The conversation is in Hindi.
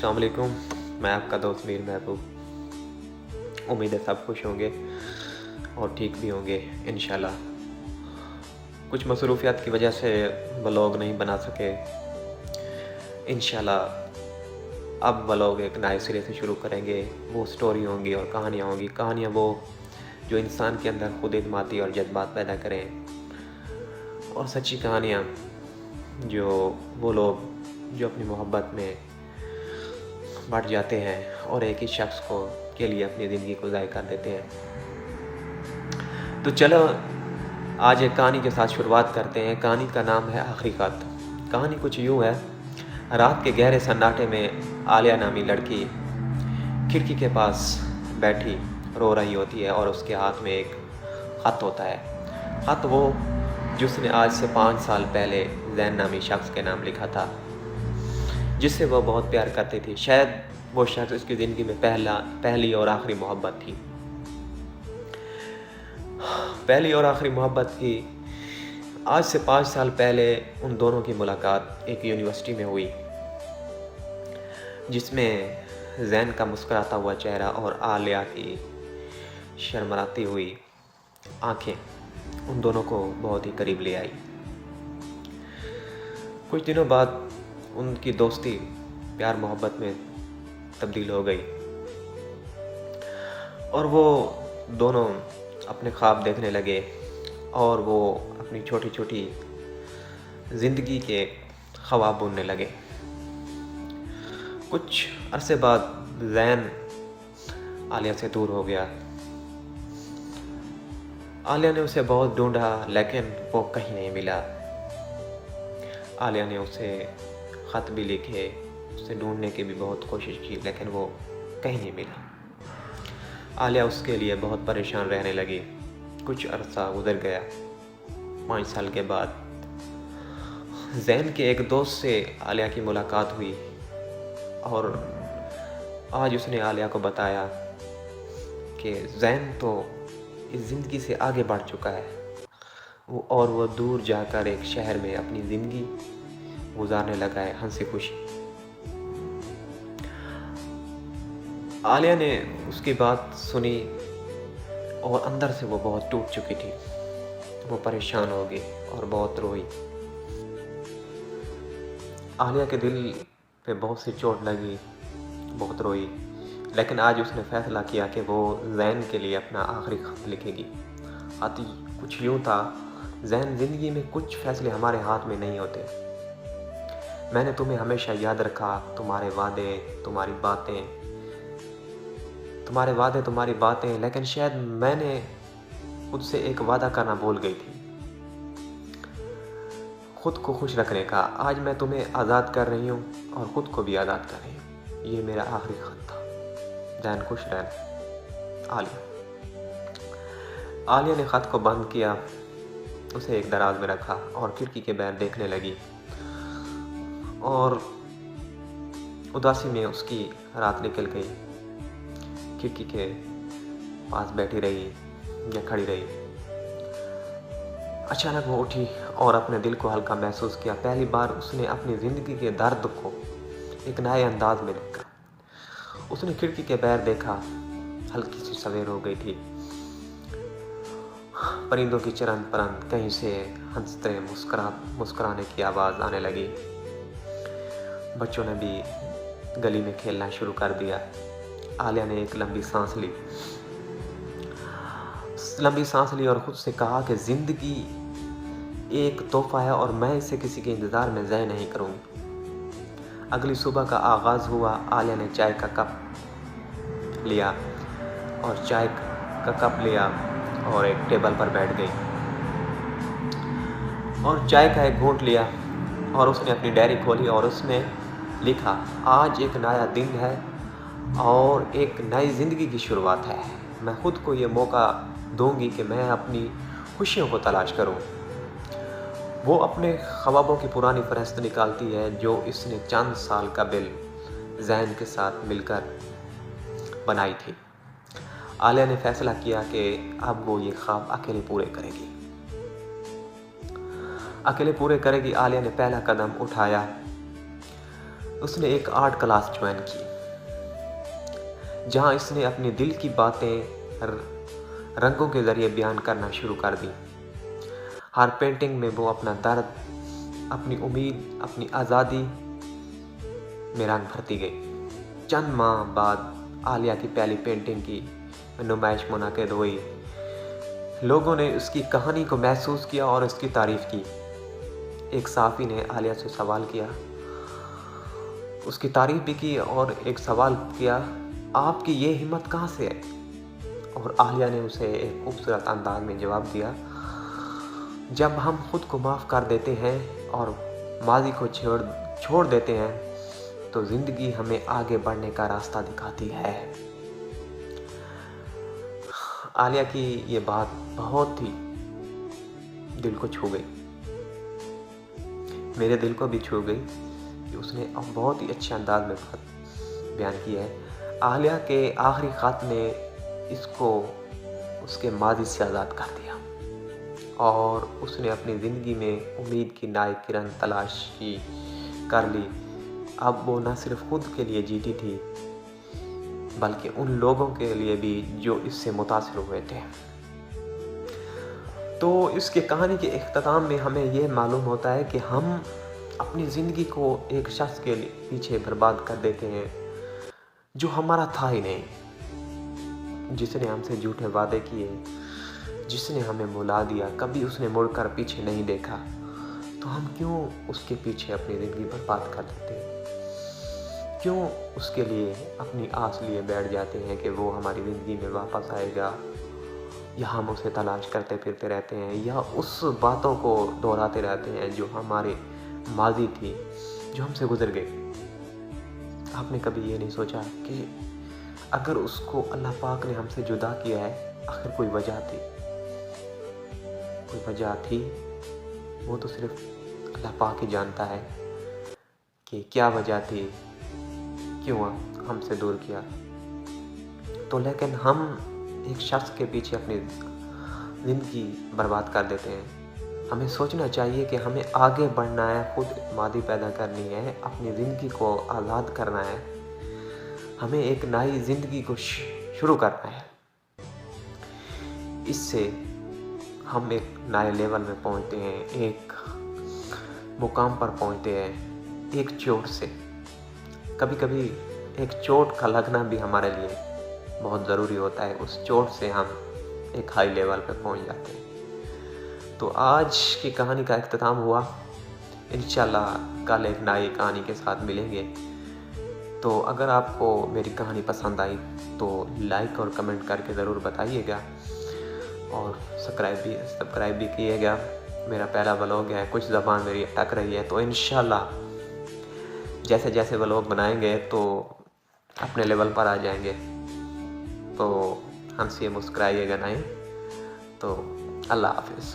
अस्सलाम वालेकुम। मैं आपका दोस्त मीर महबूब। उम्मीद है सब खुश होंगे और ठीक भी होंगे इंशाल्लाह। कुछ मसरूफियत की वजह से व्लॉग नहीं बना सके। इंशाल्लाह अब व्लॉग एक नए सिरे से शुरू करेंगे। वो स्टोरी होंगी और कहानियाँ होंगी। कहानियाँ वो जो इंसान के अंदर खुद एतमादी और जज्बात पैदा करें, और सच्ची कहानियाँ जो वो लोग जो अपनी मोहब्बत में बढ़ जाते हैं और एक ही शख्स को के लिए अपनी ज़िंदगी को ज़ाय कर देते हैं। तो चलो आज एक कहानी के साथ शुरुआत करते हैं। कहानी का नाम है आखिरी खत। कहानी कुछ यूँ है। रात के गहरे सन्नाटे में आलिया नामी लड़की खिड़की के पास बैठी रो रही होती है और उसके हाथ में एक ख़त होता है। ख़त वो जिसने आज से 5 साल पहले जैन नामी शख्स के नाम लिखा था, जिससे वह बहुत प्यार करती थी। शायद वो शख्स उसकी ज़िंदगी में पहली और आखिरी मोहब्बत थी। पहली और आखिरी मोहब्बत की आज से 5 साल पहले उन दोनों की मुलाकात एक यूनिवर्सिटी में हुई, जिसमें जैन का मुस्कुराता हुआ चेहरा और आलिया की शर्मराती हुई आंखें उन दोनों को बहुत ही करीब ले आई। कुछ दिनों बाद उनकी दोस्ती प्यार मोहब्बत में तब्दील हो गई और वो दोनों अपने ख्वाब देखने लगे और वो अपनी छोटी छोटी ज़िंदगी के ख्वाब बुनने लगे। कुछ अरसे बाद जैन आलिया से दूर हो गया। आलिया ने उसे बहुत ढूंढा लेकिन वो कहीं नहीं मिला। आलिया ने उसे ख़त भी लिखे, उसे ढूंढने की भी बहुत कोशिश की लेकिन वो कहीं नहीं मिला। आलिया उसके लिए बहुत परेशान रहने लगी। कुछ अरसा गुजर गया। 5 साल के बाद जैन के एक दोस्त से आलिया की मुलाकात हुई और आज उसने आलिया को बताया कि जैन तो इस ज़िंदगी से आगे बढ़ चुका है और वो दूर जाकर एक शहर में अपनी ज़िंदगी गुजारने लगा है हंसी खुशी। आलिया ने उसकी बात सुनी और अंदर से वो बहुत टूट चुकी थी। वो परेशान हो गई और बहुत रोई। आलिया के दिल पे बहुत सी चोट लगी, बहुत रोई, लेकिन आज उसने फैसला किया कि वो जैन के लिए अपना आखिरी खत लिखेगी। आती कुछ यूँ था, जैन ज़िंदगी में कुछ फैसले हमारे हाथ में नहीं होते। मैंने तुम्हें हमेशा याद रखा, तुम्हारे वादे तुम्हारी बातें, लेकिन शायद मैंने खुद से एक वादा करना भूल गई थी, खुद को खुश रखने का। आज मैं तुम्हें आज़ाद कर रही हूँ और ख़ुद को भी आज़ाद कर रही हूँ। ये मेरा आखिरी खत था। जैन खुश रहना। आलिया ने ख़त को बंद किया, उसे एक दराज में रखा और खिड़की के बाहर देखने लगी और उदासी में उसकी रात निकल गई। खिड़की के पास बैठी रही या खड़ी रही। अचानक वो उठी और अपने दिल को हल्का महसूस किया। पहली बार उसने अपनी ज़िंदगी के दर्द को एक नए अंदाज में देखा। उसने खिड़की के बाहर देखा। हल्की सी सवेर हो गई थी। परिंदों की चरन परंत कहीं से हंसते मुस्कुराने की आवाज़ आने लगी। बच्चों ने भी गली में खेलना शुरू कर दिया। आलिया ने एक लंबी सांस ली और खुद से कहा कि ज़िंदगी एक तोहफा है और मैं इसे किसी के इंतज़ार में ज़ाय नहीं करूँगी। अगली सुबह का आगाज़ हुआ। आलिया ने चाय का कप लिया और एक टेबल पर बैठ गई और चाय का एक घूंट लिया और उसने अपनी डायरी खोली और उसने लिखा, आज एक नया दिन है और एक नई ज़िंदगी की शुरुआत है। मैं खुद को ये मौका दूंगी कि मैं अपनी खुशियों को तलाश करूं। वो अपने ख्वाबों की पुरानी फहरिस्त निकालती है जो इसने चंद साल कबल जैन के साथ मिलकर बनाई थी। आलिया ने फैसला किया कि अब वो ये ख्वाब अकेले पूरे करेगी। आलिया ने पहला कदम उठाया। उसने एक आर्ट क्लास ज्वाइन की, जहां इसने अपने दिल की बातें रंगों के ज़रिए बयान करना शुरू कर दी। हर पेंटिंग में वो अपना दर्द, अपनी उम्मीद, अपनी आज़ादी में रंग भरती गई। चंद माह बाद आलिया की पहली पेंटिंग की नुमाइश मुनक़िद हुई। लोगों ने उसकी कहानी को महसूस किया और उसकी तारीफ़ की। एक सहाफ़ी ने आलिया से सवाल किया, उसकी तारीफ़ भी की और एक सवाल किया, आपकी ये हिम्मत कहाँ से है? और आलिया ने उसे एक खूबसूरत अंदाज में जवाब दिया, जब हम खुद को माफ़ कर देते हैं और माजी को छोड़ देते हैं तो ज़िंदगी हमें आगे बढ़ने का रास्ता दिखाती है। आलिया की ये बात बहुत ही दिल को छू गई, मेरे दिल को भी छू गई कि उसने अब बहुत ही अच्छे अंदाज में बात बयान की है। आलिया के आखिरी ख़त ने इसको उसके माजी से आज़ाद कर दिया और उसने अपनी ज़िंदगी में उम्मीद की नई किरण तलाश कर ली। अब वो न सिर्फ खुद के लिए जीती थी बल्कि उन लोगों के लिए भी जो इससे मुतासिर हुए थे। तो इसके कहानी के इख्तिताम में हमें ये मालूम होता है कि हम अपनी ज़िंदगी को एक शख्स के पीछे बर्बाद कर देते हैं जो हमारा था ही नहीं, जिसने हमसे झूठे वादे किए, जिसने हमें भुला दिया, कभी उसने मुड़कर पीछे नहीं देखा। तो हम क्यों उसके पीछे अपनी ज़िंदगी बर्बाद कर देते हैं? क्यों उसके लिए अपनी आस लिए बैठ जाते हैं कि वो हमारी ज़िंदगी में वापस आएगा, या हम उसे तलाश करते फिरते रहते हैं, या उस बातों को दोहराते रहते हैं जो हमारे माजी थी, जो हमसे गुजर गई। आपने कभी ये नहीं सोचा कि अगर उसको अल्लाह पाक ने हमसे जुदा किया है, आखिर कोई वजह थी? कोई वजह थी, वो तो सिर्फ अल्लाह पाक ही जानता है कि क्या वजह थी, क्यों हमसे दूर किया। तो लेकिन हम एक शख्स के पीछे अपनी ज़िंदगी बर्बाद कर देते हैं। हमें सोचना चाहिए कि हमें आगे बढ़ना है, खुद इत्मीनान पैदा करनी है, अपनी ज़िंदगी को आज़ाद करना है, हमें एक नई ज़िंदगी को शुरू करना है। इससे हम एक नए लेवल में पहुंचते हैं, एक मुकाम पर पहुंचते हैं एक चोट से। कभी कभी एक चोट का लगना भी हमारे लिए बहुत ज़रूरी होता है, उस चोट से हम एक हाई लेवल पर पहुंच जाते हैं। तो आज की कहानी का इख्तिताम हुआ, इंशाल्लाह कल एक नई कहानी के साथ मिलेंगे। तो अगर आपको मेरी कहानी पसंद आई तो लाइक और कमेंट करके ज़रूर बताइएगा और सब्सक्राइब भी कीजिएगा। मेरा पहला व्लॉग है, कुछ ज़बान मेरी अटक रही है, तो इंशाल्लाह जैसे जैसे व्लॉग बनाएंगे तो अपने लेवल पर आ जाएंगे। तो हंसिए मुस्कुराइएगा नहीं। तो अल्लाह हाफिज़।